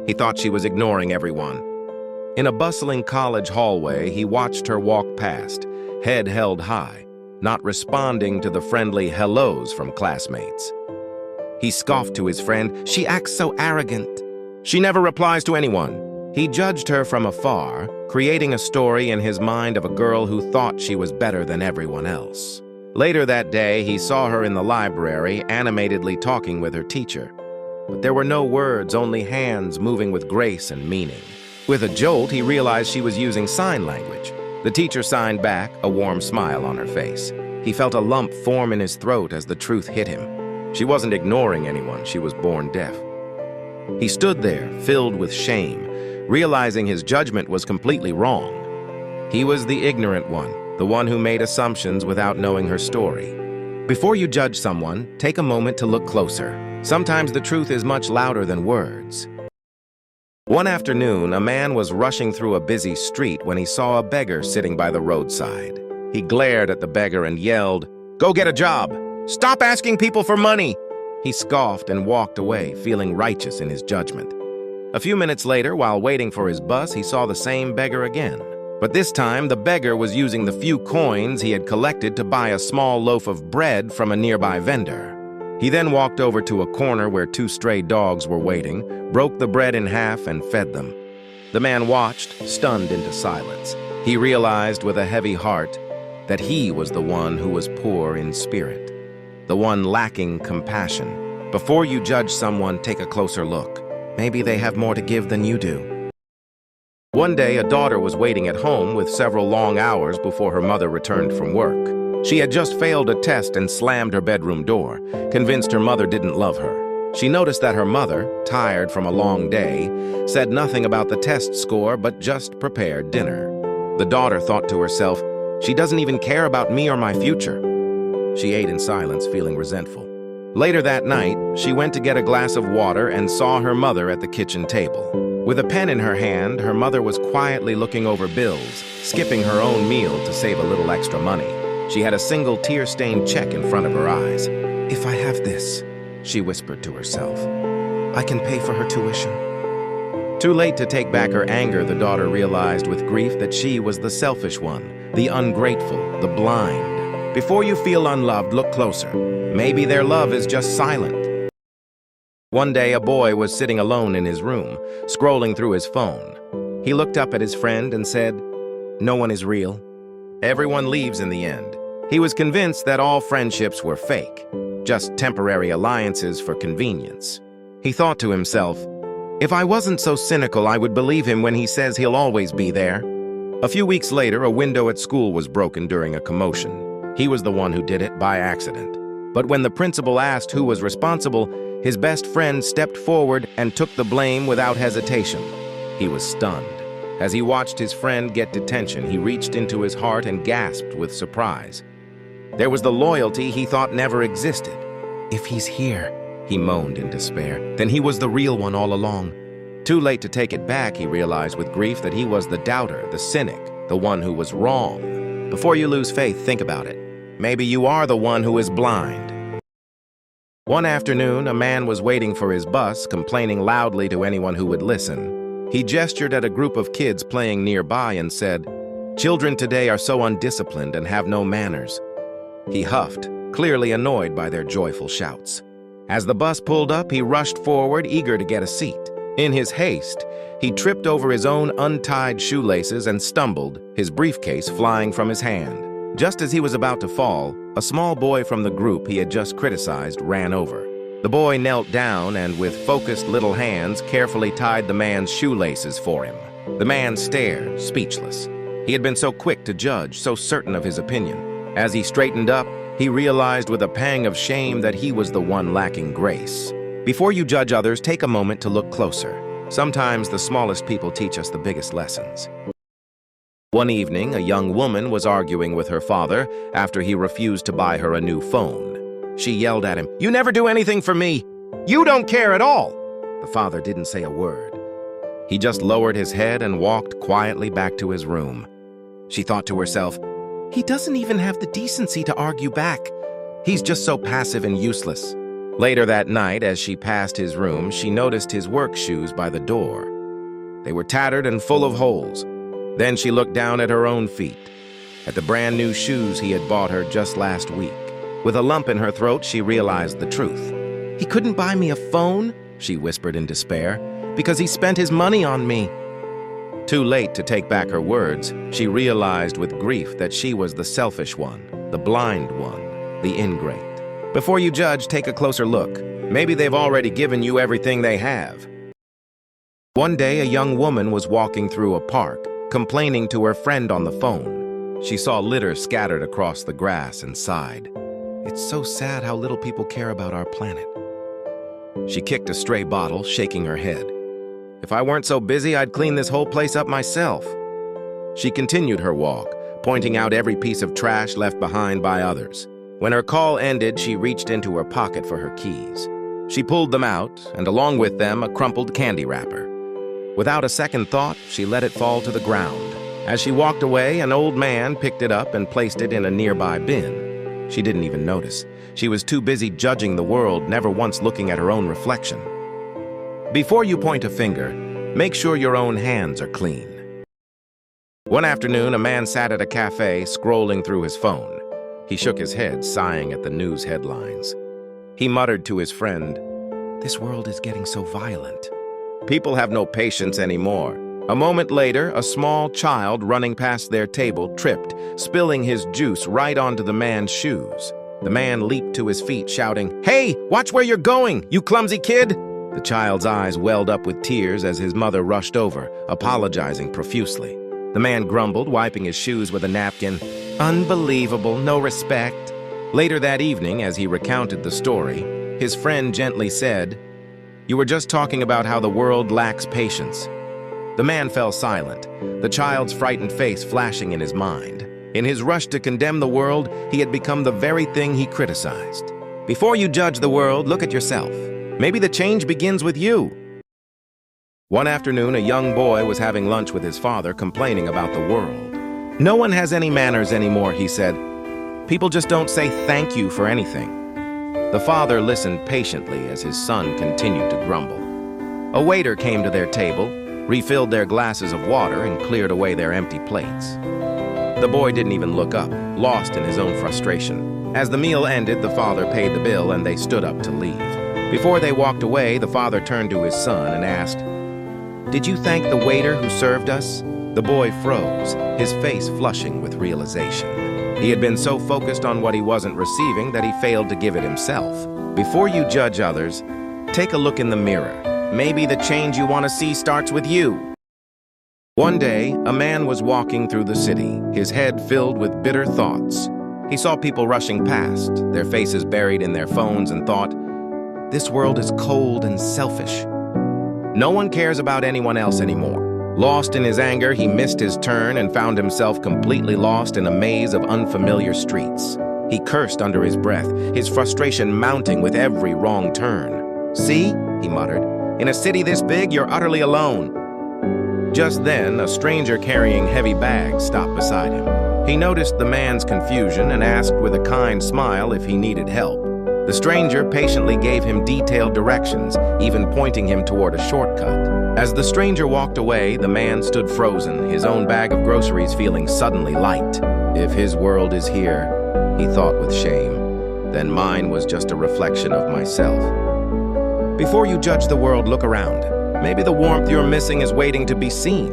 He thought she was ignoring everyone. In a bustling college hallway, he watched her walk past, head held high, not responding to the friendly hellos from classmates. He scoffed to his friend, "She acts so arrogant. She never replies to anyone." He judged her from afar, creating a story in his mind of a girl who thought she was better than everyone else. Later that day, he saw her in the library, animatedly talking with her teacher. But there were no words, only hands moving with grace and meaning. With a jolt, he realized she was using sign language. The teacher signed back, a warm smile on her face. He felt a lump form in his throat as the truth hit him. She wasn't ignoring anyone, she was born deaf. He stood there, filled with shame, realizing his judgment was completely wrong. He was the ignorant one, the one who made assumptions without knowing her story. Before you judge someone, take a moment to look closer. Sometimes the truth is much louder than words. One afternoon, a man was rushing through a busy street when he saw a beggar sitting by the roadside. He glared at the beggar and yelled, "Go get a job! Stop asking people for money!" He scoffed and walked away, feeling righteous in his judgment. A few minutes later, while waiting for his bus, he saw the same beggar again. But this time, the beggar was using the few coins he had collected to buy a small loaf of bread from a nearby vendor. He then walked over to a corner where two stray dogs were waiting, broke the bread in half, and fed them. The man watched, stunned into silence. He realized with a heavy heart that he was the one who was poor in spirit, the one lacking compassion. Before you judge someone, take a closer look. Maybe they have more to give than you do. One day, a daughter was waiting at home with several long hours before her mother returned from work. She had just failed a test and slammed her bedroom door, convinced her mother didn't love her. She noticed that her mother, tired from a long day, said nothing about the test score but just prepared dinner. The daughter thought to herself, "She doesn't even care about me or my future." She ate in silence, feeling resentful. Later that night, she went to get a glass of water and saw her mother at the kitchen table. With a pen in her hand, her mother was quietly looking over bills, skipping her own meal to save a little extra money. She had a single tear-stained check in front of her eyes. "If I have this," she whispered to herself, "I can pay for her tuition." Too late to take back her anger, the daughter realized with grief that she was the selfish one, the ungrateful, the blind. Before you feel unloved, look closer. Maybe their love is just silent. One day, a boy was sitting alone in his room, scrolling through his phone. He looked up at his friend and said, "No one is real. Everyone leaves in the end." He was convinced that all friendships were fake, just temporary alliances for convenience. He thought to himself, "If I wasn't so cynical, I would believe him when he says he'll always be there." A few weeks later, a window at school was broken during a commotion. He was the one who did it by accident. But when the principal asked who was responsible, his best friend stepped forward and took the blame without hesitation. He was stunned. As he watched his friend get detention, he reached into his heart and gasped with surprise. There was the loyalty he thought never existed. "If he's here," he moaned in despair, "then he was the real one all along." Too late to take it back, he realized with grief that he was the doubter, the cynic, the one who was wrong. Before you lose faith, think about it. Maybe you are the one who is blind. One afternoon, a man was waiting for his bus, complaining loudly to anyone who would listen. He gestured at a group of kids playing nearby and said, "Children today are so undisciplined and have no manners." He huffed, clearly annoyed by their joyful shouts. As the bus pulled up, he rushed forward, eager to get a seat. In his haste, he tripped over his own untied shoelaces and stumbled, his briefcase flying from his hand. Just as he was about to fall, a small boy from the group he had just criticized ran over. The boy knelt down and, with focused little hands, carefully tied the man's shoelaces for him. The man stared, speechless. He had been so quick to judge, so certain of his opinion. As he straightened up, he realized with a pang of shame that he was the one lacking grace. Before you judge others, take a moment to look closer. Sometimes the smallest people teach us the biggest lessons. One evening, a young woman was arguing with her father after he refused to buy her a new phone. She yelled at him, "You never do anything for me! You don't care at all!" The father didn't say a word. He just lowered his head and walked quietly back to his room. She thought to herself, "He doesn't even have the decency to argue back. He's just so passive and useless." Later that night, as she passed his room, she noticed his work shoes by the door. They were tattered and full of holes. Then she looked down at her own feet, at the brand new shoes he had bought her just last week. With a lump in her throat, she realized the truth. "He couldn't buy me a phone," she whispered in despair, "because he spent his money on me." Too late to take back her words, she realized with grief that she was the selfish one, the blind one, the ingrate. Before you judge, take a closer look. Maybe they've already given you everything they have. One day, a young woman was walking through a park, complaining to her friend on the phone. She saw litter scattered across the grass and sighed. "It's so sad how little people care about our planet." She kicked a stray bottle, shaking her head. "If I weren't so busy, I'd clean this whole place up myself." She continued her walk, pointing out every piece of trash left behind by others. When her call ended, she reached into her pocket for her keys. She pulled them out, and along with them, a crumpled candy wrapper. Without a second thought, she let it fall to the ground. As she walked away, an old man picked it up and placed it in a nearby bin. She didn't even notice. She was too busy judging the world, never once looking at her own reflection. Before you point a finger, make sure your own hands are clean. One afternoon, a man sat at a cafe, scrolling through his phone. He shook his head, sighing at the news headlines. He muttered to his friend, "This world is getting so violent. People have no patience anymore." A moment later, a small child running past their table tripped, spilling his juice right onto the man's shoes. The man leaped to his feet, shouting, "Hey, watch where you're going, you clumsy kid!" The child's eyes welled up with tears as his mother rushed over, apologizing profusely. The man grumbled, wiping his shoes with a napkin. "Unbelievable, no respect." Later that evening, as he recounted the story, his friend gently said, "You were just talking about how the world lacks patience." The man fell silent, the child's frightened face flashing in his mind. In his rush to condemn the world, he had become the very thing he criticized. Before you judge the world, look at yourself. Maybe the change begins with you. One afternoon, a young boy was having lunch with his father, complaining about the world. "No one has any manners anymore," he said. "People just don't say thank you for anything." The father listened patiently as his son continued to grumble. A waiter came to their table, refilled their glasses of water, and cleared away their empty plates. The boy didn't even look up, lost in his own frustration. As the meal ended, the father paid the bill and they stood up to leave. Before they walked away, the father turned to his son and asked, "Did you thank the waiter who served us?" The boy froze, his face flushing with realization. He had been so focused on what he wasn't receiving that he failed to give it himself. Before you judge others, take a look in the mirror. Maybe the change you want to see starts with you. One day, a man was walking through the city, his head filled with bitter thoughts. He saw people rushing past, their faces buried in their phones, and thought, "This world is cold and selfish. No one cares about anyone else anymore." Lost in his anger, he missed his turn and found himself completely lost in a maze of unfamiliar streets. He cursed under his breath, his frustration mounting with every wrong turn. "See," he muttered, "in a city this big, you're utterly alone." Just then, a stranger carrying heavy bags stopped beside him. He noticed the man's confusion and asked with a kind smile if he needed help. The stranger patiently gave him detailed directions, even pointing him toward a shortcut. As the stranger walked away, the man stood frozen, his own bag of groceries feeling suddenly light. If his world is here, he thought with shame, then mine was just a reflection of myself. Before you judge the world, look around. Maybe the warmth you're missing is waiting to be seen.